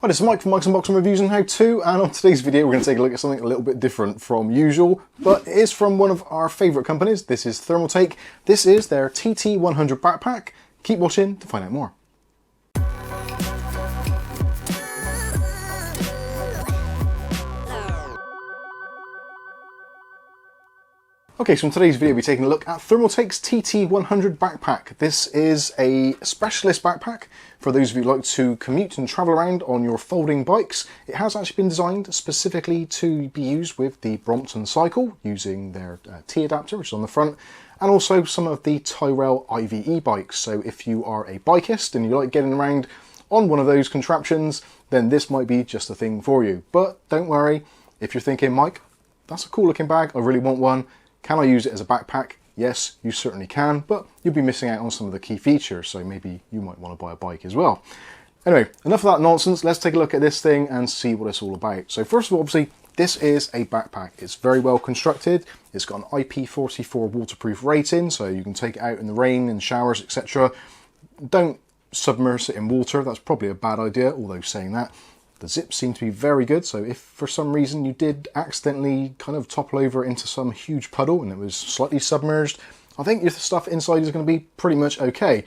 Hi, this is Mike from Mike's Unboxing Reviews and How To, and on today's video we're going to take a look at something a little bit different from usual, but it is from one of our favourite companies. This is Thermaltake. This is their TT100 Backpack. Keep watching to find out more. Okay, so in today's video we'll be taking a look at Thermaltake's TT100 Backpack. This is a specialist backpack for those of you who like to commute and travel around on your folding bikes. It has actually been designed specifically to be used with the Brompton Cycle, using their T adapter, which is on the front, and also some of the Tyrrell IVE bikes. So if you are a bikist and you like getting around on one of those contraptions, then this might be just the thing for you. But don't worry, if you're thinking, Mike, that's a cool looking bag, I really want one. Can I use it as a backpack? Yes, you certainly can, but you'll be missing out on some of the key features, so maybe you might want to buy a bike as well. Anyway, enough of that nonsense, let's take a look at this thing and see what it's all about. So first of all, obviously, this is a backpack. It's very well constructed. It's got an IP44 waterproof rating, so you can take it out in the rain, in showers, etc. Don't submerge it in water, that's probably a bad idea, although saying that, the zips seem to be very good, so if for some reason you did accidentally kind of topple over into some huge puddle and it was slightly submerged, I think your stuff inside is going to be pretty much okay,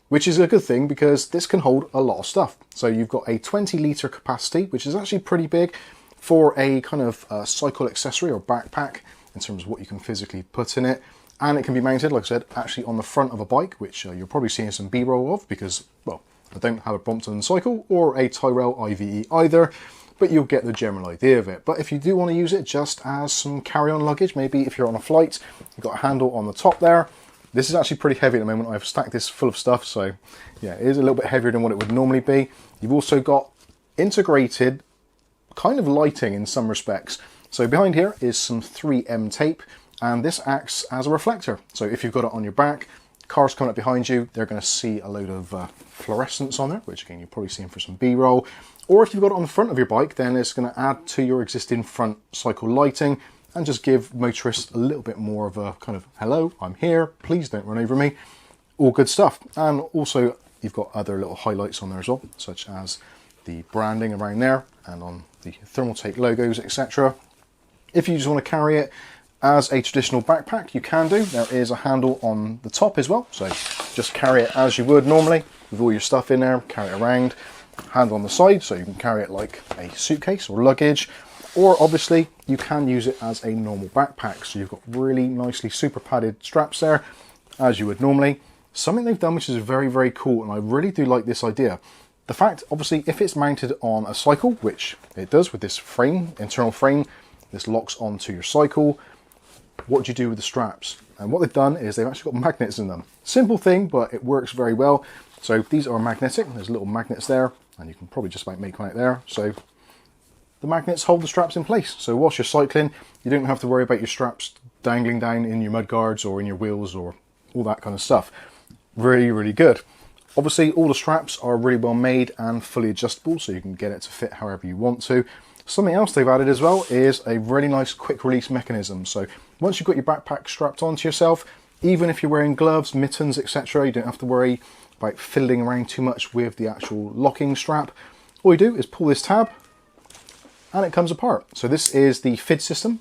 which is a good thing because this can hold a lot of stuff. So you've got a 20 litre capacity, which is actually pretty big for a kind of cycle accessory or backpack in terms of what you can physically put in it. And it can be mounted, like I said, actually on the front of a bike, which you're probably seeing some B-roll of because, well, I don't have a Brompton Cycle or a Tyrrell IVE either, but you'll get the general idea of it. But if you do want to use it just as some carry-on luggage, maybe if you're on a flight, you've got a handle on the top there. This is actually pretty heavy at the moment. I've stacked this full of stuff, so yeah, it is a little bit heavier than what it would normally be. You've also got integrated kind of lighting in some respects. So behind here is some 3M tape, and this acts as a reflector. So if you've got it on your back, cars coming up behind you, they're going to see a load of fluorescence on there, which again, you're probably seeing for some B-roll. Or if you've got it on the front of your bike, then it's going to add to your existing front cycle lighting and just give motorists a little bit more of a kind of, hello, I'm here, please don't run over me. All good stuff. And also, you've got other little highlights on there as well, such as the branding around there and on the Thermaltake logos, etc. If you just want to carry it as a traditional backpack, you can do. There is a handle on the top as well, so just carry it as you would normally with all your stuff in there, carry it around. Handle on the side, so you can carry it like a suitcase or luggage, or obviously you can use it as a normal backpack. So you've got really nicely super padded straps there, as you would normally. Something they've done which is very, very cool, and I really do like this idea. The fact, obviously, if it's mounted on a cycle, which it does with this frame, internal frame, this locks onto your cycle. What do you do with the straps? And what they've done is they've actually got magnets in them. Simple thing, but it works very well. So these are magnetic, there's little magnets there, and you can probably just about make one out there. So the magnets hold the straps in place. So whilst you're cycling, you don't have to worry about your straps dangling down in your mudguards or in your wheels or all that kind of stuff. Really, really good. Obviously, all the straps are really well made and fully adjustable, so you can get it to fit however you want to. Something else they've added as well is a really nice quick release mechanism. So once you've got your backpack strapped onto yourself, even if you're wearing gloves, mittens, etc., you don't have to worry about fiddling around too much with the actual locking strap. All you do is pull this tab and it comes apart. So this is the FID system.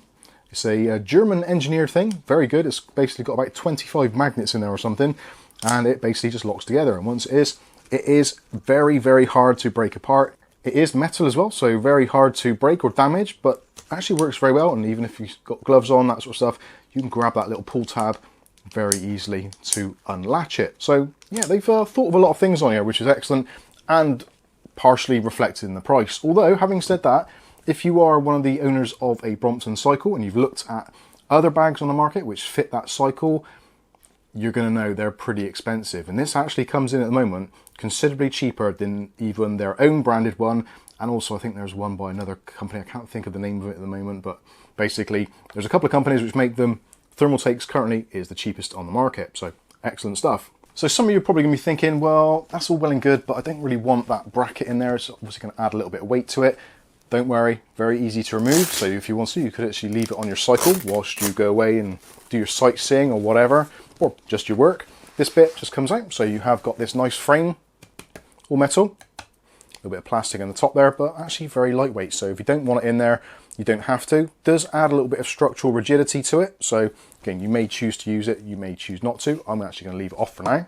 It's a German engineered thing, very good. It's basically got about 25 magnets in there or something, and it basically just locks together. And once it is very, very hard to break apart. It is metal as well, so very hard to break or damage, but actually works very well. And even if you've got gloves on, that sort of stuff, you can grab that little pull tab very easily to unlatch it. So yeah, they've thought of a lot of things on here, which is excellent and partially reflected in the price. Although, having said that, if you are one of the owners of a Brompton Cycle and you've looked at other bags on the market which fit that cycle, you're going to know they're pretty expensive. And this actually comes in at the moment considerably cheaper than even their own branded one. And also I think there's one by another company, I can't think of the name of it at the moment, but basically there's a couple of companies which make them. Thermaltake's currently is the cheapest on the market, so excellent stuff. So some of you are probably going to be thinking, well, that's all well and good, but I don't really want that bracket in there. It's obviously going to add a little bit of weight to it. Don't worry, very easy to remove. So if you want to, you could actually leave it on your cycle whilst you go away and do your sightseeing or whatever, or just your work. This bit just comes out, so you have got this nice frame, all metal. little bit of plastic on the top there, but actually very lightweight. So if you don't want it in there, you don't have to. It does add a little bit of structural rigidity to it. So again, you may choose to use it, you may choose not to. I'm actually going to leave it off for now.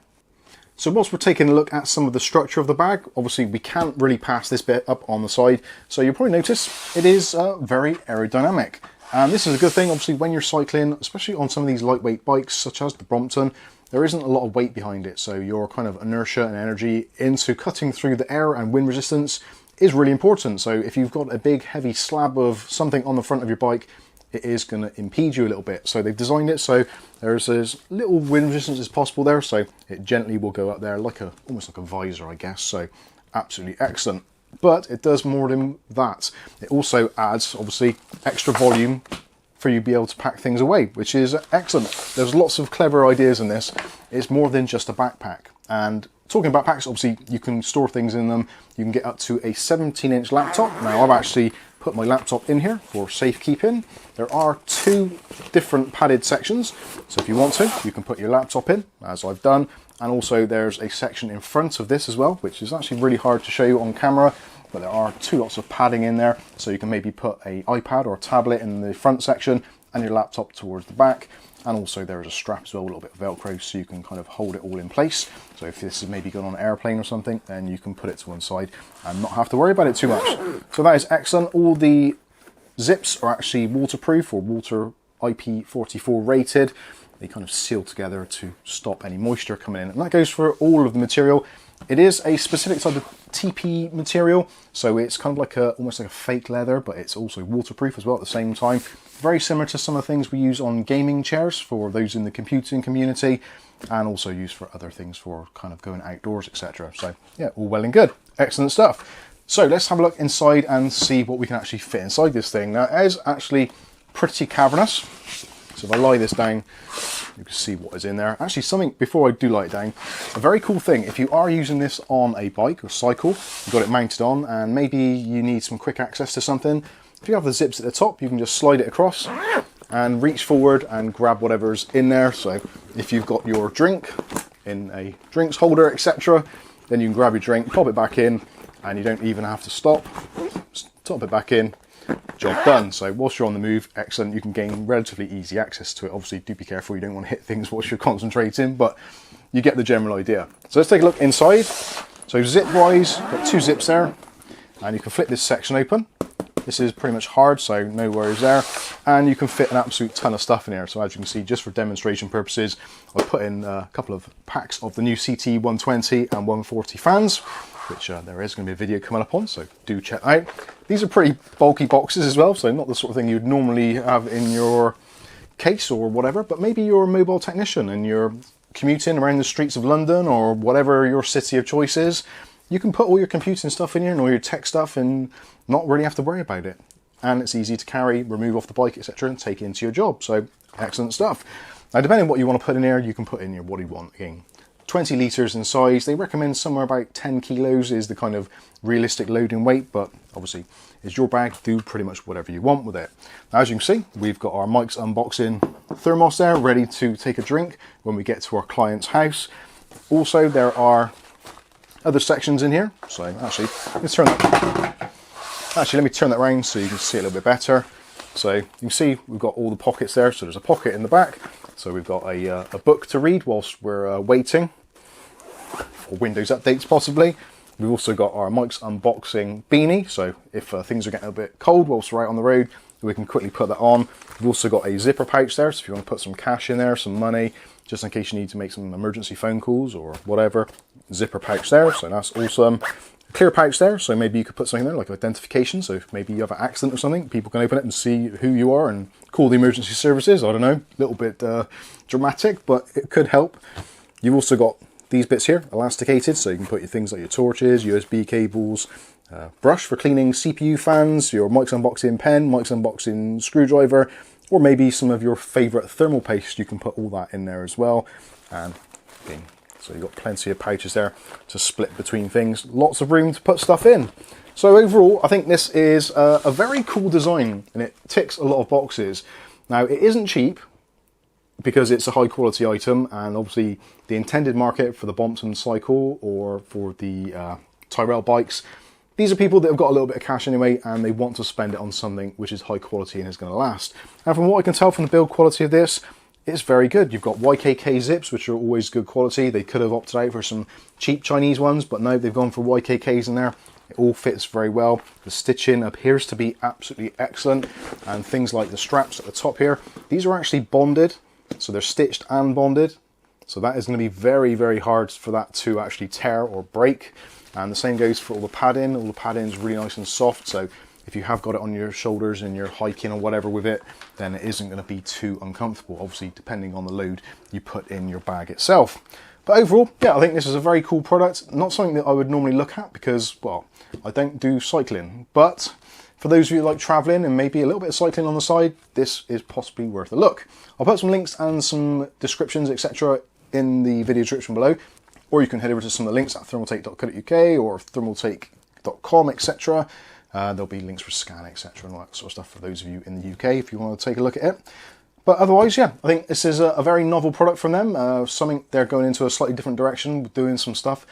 So whilst we're taking a look at some of the structure of the bag, obviously we can't really pass this bit up on the side. So you'll probably notice it is very aerodynamic. And this is a good thing, obviously, when you're cycling, especially on some of these lightweight bikes, such as the Brompton, there isn't a lot of weight behind it. So your kind of inertia and energy into cutting through the air and wind resistance is really important. So if you've got a big heavy slab of something on the front of your bike, it is going to impede you a little bit. So they've designed it so there's as little wind resistance as possible there. So it gently will go up there like almost like a visor, I guess. So absolutely excellent. But it does more than that. It also adds, obviously, extra volume for you to be able to pack things away, which is excellent. There's lots of clever ideas in this. It's more than just a backpack. And talking about backpacks, obviously, you can store things in them. You can get up to a 17-inch laptop. Now, I've actually put my laptop in here for safekeeping. There are 2 different padded sections. So if you want to, you can put your laptop in, as I've done. And also there's a section in front of this as well, which is actually really hard to show you on camera, but there are 2 lots of padding in there. So you can maybe put an iPad or a tablet in the front section and your laptop towards the back. And also there is a strap as well, a little bit of Velcro, so you can kind of hold it all in place. So if this is maybe going on an airplane or something, then you can put it to one side and not have to worry about it too much. So that is excellent. All the zips are actually waterproof or water IP44 rated. They kind of seal together to stop any moisture coming in. And that goes for all of the material. It is a specific type of TP material, so it's kind of like almost like a fake leather, but it's also waterproof as well at the same time. Very similar to some of the things we use on gaming chairs for those in the computing community, and also used for other things for kind of going outdoors, etc. So yeah, all well and good. Excellent stuff. So let's have a look inside and see what we can actually fit inside this thing. Now, it is actually pretty cavernous. So if I lie this down, you can see what is in there. Actually, something, before I do lie it down, a very cool thing, if you are using this on a bike or cycle, you've got it mounted on, and maybe you need some quick access to something, if you have the zips at the top, you can just slide it across and reach forward and grab whatever's in there. So if you've got your drink in a drinks holder, etc., then you can grab your drink, pop it back in, and you don't even have to stop. Just top it back in. Job done. So whilst you're on the move, excellent, you can gain relatively easy access to it. Obviously, do be careful, you don't want to hit things whilst you're concentrating, but you get the general idea. So let's take a look inside. So zip wise, got 2 zips there, and you can flip this section open. This is pretty much hard, so no worries there. And you can fit an absolute ton of stuff in here. So as you can see, just for demonstration purposes, I put in a couple of packs of the new CT120 and 140 fans, which there is going to be a video coming up on, so do check out. These are pretty bulky boxes as well, so not the sort of thing you'd normally have in your case or whatever, but maybe you're a mobile technician and you're commuting around the streets of London or whatever your city of choice is. You can put all your computing stuff in here and all your tech stuff and not really have to worry about it. And it's easy to carry, remove off the bike, etc., and take it into your job. So excellent stuff. Now, depending on what you want to put in here, you can put in your what you want. Again, 20 litres in size. They recommend somewhere about 10 kilos is the kind of realistic loading weight, but obviously it's your bag. Do pretty much whatever you want with it. Now, as you can see, we've got our Mike's Unboxing thermos there, ready to take a drink when we get to our client's house. Also, there are other sections in here. So actually, let's turn that. Actually, let me turn that around so you can see it a little bit better. So you can see we've got all the pockets there. So there's a pocket in the back. So we've got a book to read whilst we're waiting for Windows updates possibly. We've also got our Mike's Unboxing beanie. So if things are getting a bit cold whilst we're out on the road, we can quickly put that on. We've also got a zipper pouch there. So if you want to put some cash in there, some money, just in case you need to make some emergency phone calls or whatever, zipper pouch there. So that's awesome. Clear pouch there, so maybe you could put something there like identification, so if maybe you have an accident or something, people can open it and see who you are and call the emergency services. I don't know, a little bit dramatic, but it could help. You've also got these bits here, elasticated, so you can put your things like your torches, USB cables, brush for cleaning CPU fans, your Mike's Unboxing pen, Mike's Unboxing screwdriver, or maybe some of your favourite thermal paste. You can put all that in there as well. And again, so you've got plenty of pouches there to split between things. Lots of room to put stuff in. So overall, I think this is a very cool design and it ticks a lot of boxes. Now, it isn't cheap because it's a high quality item, and obviously the intended market for the Brompton cycle or for the Tyrrell bikes, these are people that have got a little bit of cash anyway, and they want to spend it on something which is high quality and is going to last. And from what I can tell from the build quality of this, it's very good. You've got YKK zips, which are always good quality. They could have opted out for some cheap Chinese ones, but no, they've gone for YKKs in there. It all fits very well. The stitching appears to be absolutely excellent, and things like the straps at the top here, these are actually bonded, so they're stitched and bonded. So that is going to be very, very hard for that to actually tear or break. And the same goes for all the padding. All the padding is really nice and soft, so if you have got it on your shoulders and you're hiking or whatever with it, then it isn't going to be too uncomfortable. Obviously, depending on the load you put in your bag itself. But overall, yeah, I think this is a very cool product. Not something that I would normally look at because, well, I don't do cycling. But for those of you who like traveling and maybe a little bit of cycling on the side, this is possibly worth a look. I'll put some links and some descriptions, etc. in the video description below. Or you can head over to some of the links at thermaltake.co.uk or thermaltake.com, etc. There'll be links for scan, etc. and all that sort of stuff for those of you in the UK if you want to take a look at it. But otherwise, yeah, I think this is a very novel product from them. Something they're going into a slightly different direction, doing some stuff.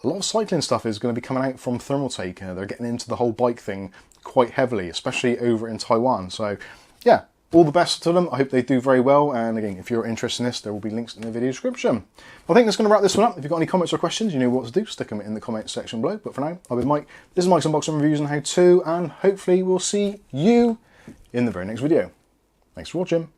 A lot of cycling stuff is going to be coming out from Thermaltake. They're getting into the whole bike thing quite heavily, especially over in Taiwan. So, yeah, all the best to them. I hope they do very well. And again, if you're interested in this, there will be links in the video description. I think that's going to wrap this one up. If you've got any comments or questions, you know what to do. Stick them in the comment section below. But for now, I've been Mike. This is Mike's Unboxing Reviews and How To, and hopefully we'll see you in the very next video. Thanks for watching.